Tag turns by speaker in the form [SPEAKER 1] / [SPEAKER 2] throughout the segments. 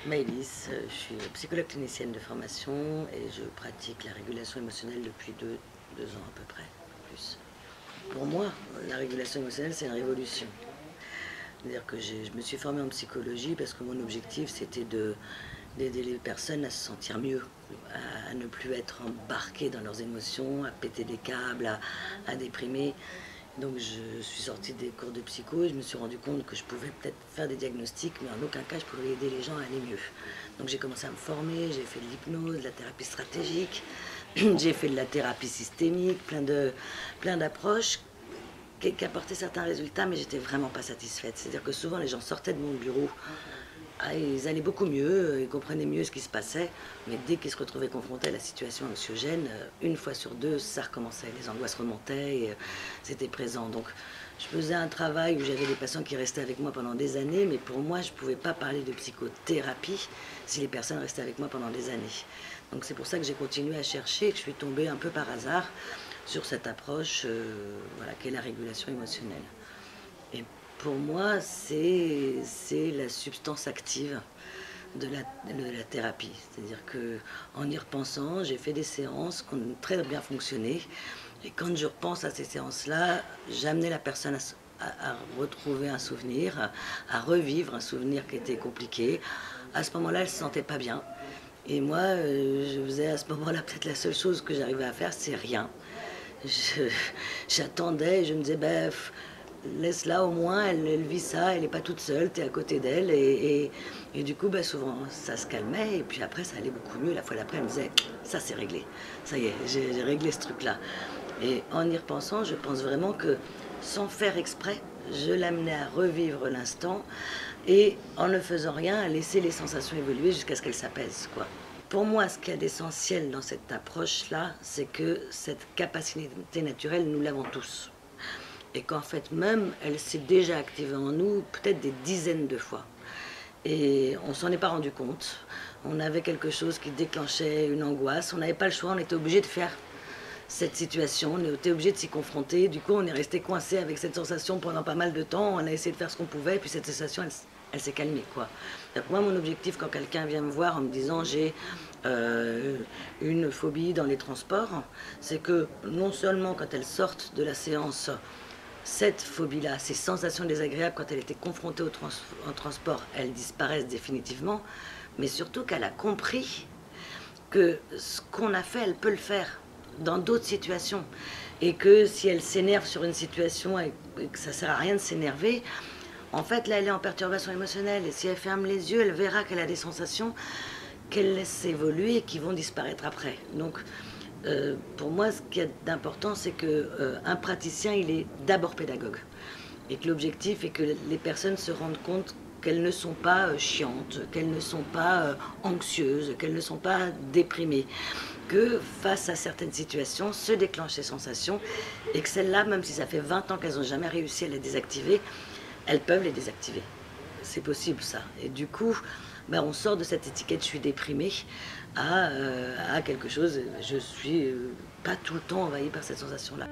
[SPEAKER 1] Maëlys, je suis psychologue clinicienne de formation et je pratique la régulation émotionnelle depuis deux ans à peu près, plus. Pour moi, la régulation émotionnelle, c'est une révolution. C'est-à-dire que je me suis formée en psychologie parce que mon objectif, c'était d'aider les personnes à se sentir mieux, à ne plus être embarquées dans leurs émotions, à péter des câbles, à déprimer. Donc je suis sortie des cours de psycho et je me suis rendu compte que je pouvais peut-être faire des diagnostics, mais en aucun cas je pouvais aider les gens à aller mieux. Donc j'ai commencé à me former, j'ai fait de l'hypnose, de la thérapie stratégique, j'ai fait de la thérapie systémique, plein d'approches qui apportaient certains résultats, mais j'étais vraiment pas satisfaite. C'est-à-dire que souvent les gens sortaient de mon bureau, ils allaient beaucoup mieux, ils comprenaient mieux ce qui se passait, mais dès qu'ils se retrouvaient confrontés à la situation anxiogène, une fois sur deux, ça recommençait, les angoisses remontaient et c'était présent. Donc je faisais un travail où j'avais des patients qui restaient avec moi pendant des années, mais pour moi, je ne pouvais pas parler de psychothérapie si les personnes restaient avec moi pendant des années. Donc c'est pour ça que j'ai continué à chercher et que je suis tombée un peu par hasard sur cette approche voilà, qu'est la régulation émotionnelle. Et pour moi, c'est la substance active de la thérapie. C'est-à-dire qu'en y repensant, j'ai fait des séances qui ont très bien fonctionné. Et quand je repense à ces séances-là, j'amenais la personne à retrouver un souvenir, à revivre un souvenir qui était compliqué. À ce moment-là, elle ne se sentait pas bien. Et moi, je faisais à ce moment-là, peut-être la seule chose que j'arrivais à faire, c'est rien. J'attendais, je me disais, ben, laisse-la au moins, elle vit ça, elle n'est pas toute seule, tu es à côté d'elle. Et du coup, ben, souvent, ça se calmait, et puis après, ça allait beaucoup mieux. La fois d'après, elle me disait, ça c'est réglé, ça y est, j'ai réglé ce truc-là. Et en y repensant, je pense vraiment que, sans faire exprès, je l'amenais à revivre l'instant, et en ne faisant rien, à laisser les sensations évoluer jusqu'à ce qu'elles s'apaisent, quoi. Pour moi, ce qu'il y a d'essentiel dans cette approche-là, c'est que cette capacité naturelle, nous l'avons tous. Et qu'en fait, même, elle s'est déjà activée en nous peut-être des dizaines de fois. Et on s'en est pas rendu compte. On avait quelque chose qui déclenchait une angoisse. On n'avait pas le choix, on était obligé de faire cette situation. On était obligé de s'y confronter. Du coup, on est resté coincé avec cette sensation pendant pas mal de temps. On a essayé de faire ce qu'on pouvait. Et puis cette sensation, elle s'est calmée, quoi. Donc moi, mon objectif, quand quelqu'un vient me voir en me disant j'ai une phobie dans les transports, c'est que non seulement quand elles sortent de la séance, cette phobie-là, ces sensations désagréables quand elle était confrontée au transport, elles disparaissent définitivement, mais surtout qu'elle a compris que ce qu'on a fait, elle peut le faire dans d'autres situations. Et que si elle s'énerve sur une situation et que ça sert à rien de s'énerver, en fait, là, elle est en perturbation émotionnelle. Et si elle ferme les yeux, elle verra qu'elle a des sensations qu'elle laisse évoluer et qui vont disparaître après. Donc, pour moi, ce qui est d'important, c'est qu'un praticien, il est d'abord pédagogue. Et que l'objectif est que les personnes se rendent compte qu'elles ne sont pas chiantes, qu'elles ne sont pas anxieuses, qu'elles ne sont pas déprimées. Que face à certaines situations, se déclenchent ces sensations et que celles-là, même si ça fait 20 ans qu'elles n'ont jamais réussi à les désactiver, elles peuvent les désactiver. C'est possible ça. Et du coup, ben, on sort de cette étiquette je suis déprimée à quelque chose, je suis pas tout le temps envahie par cette sensation-là.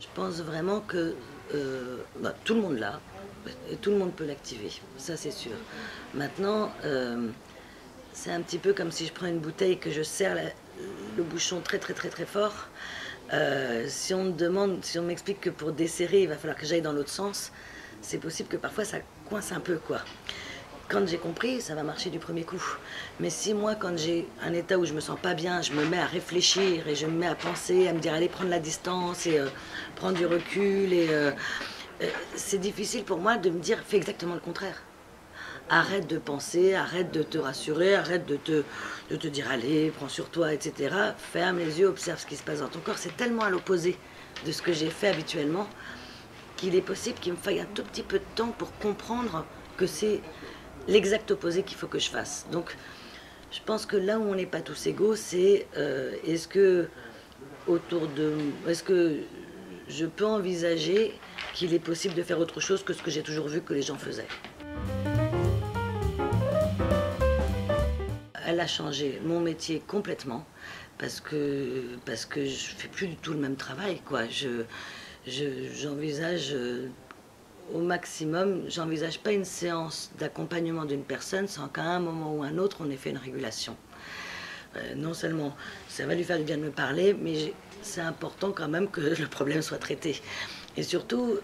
[SPEAKER 1] Je pense vraiment que bah, tout le monde l'a, et tout le monde peut l'activer, ça c'est sûr. Maintenant, c'est un petit peu comme si je prends une bouteille et que je serre le bouchon très fort. Si on me demande, si on m'explique que pour desserrer, il va falloir que j'aille dans l'autre sens, c'est possible que parfois ça coince un peu, quoi. Quand j'ai compris, ça va marcher du premier coup. Mais si moi, quand j'ai un état où je me sens pas bien, je me mets à réfléchir et je me mets à penser, à me dire allez prendre la distance et prendre du recul, c'est difficile pour moi de me dire fais exactement le contraire. Arrête de penser, arrête de te rassurer, arrête de te dire allez, prends sur toi, etc. Ferme les yeux, observe ce qui se passe dans ton corps. C'est tellement à l'opposé de ce que j'ai fait habituellement qu'il est possible qu'il me faille un tout petit peu de temps pour comprendre que c'est l'exact opposé qu'il faut que je fasse. Donc je pense que là où on n'est pas tous égaux, c'est est-ce que est-ce que je peux envisager qu'il est possible de faire autre chose que ce que j'ai toujours vu que les gens faisaient. Elle a changé mon métier complètement parce que je fais plus du tout le même travail, quoi. J'envisage au maximum, j'envisage pas une séance d'accompagnement d'une personne sans qu'à un moment ou un autre, on ait fait une régulation. Non seulement ça va lui faire du bien de me parler, mais c'est important quand même que le problème soit traité. Et surtout,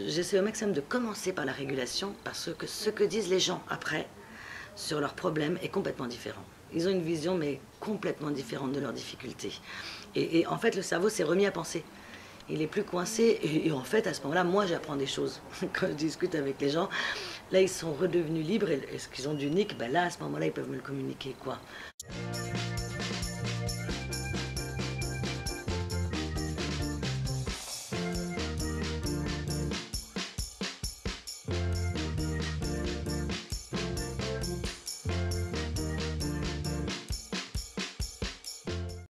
[SPEAKER 1] j'essaie au maximum de commencer par la régulation, parce que ce que disent les gens après sur leurs problèmes est complètement différent. Ils ont une vision, mais complètement différente de leurs difficultés. Et en fait, le cerveau s'est remis à penser. Il est plus coincé, et en fait, à ce moment-là, moi, j'apprends des choses. Quand je discute avec les gens, là, ils sont redevenus libres, et ce qu'ils ont d'unique, ben là, à ce moment-là, ils peuvent me le communiquer, quoi.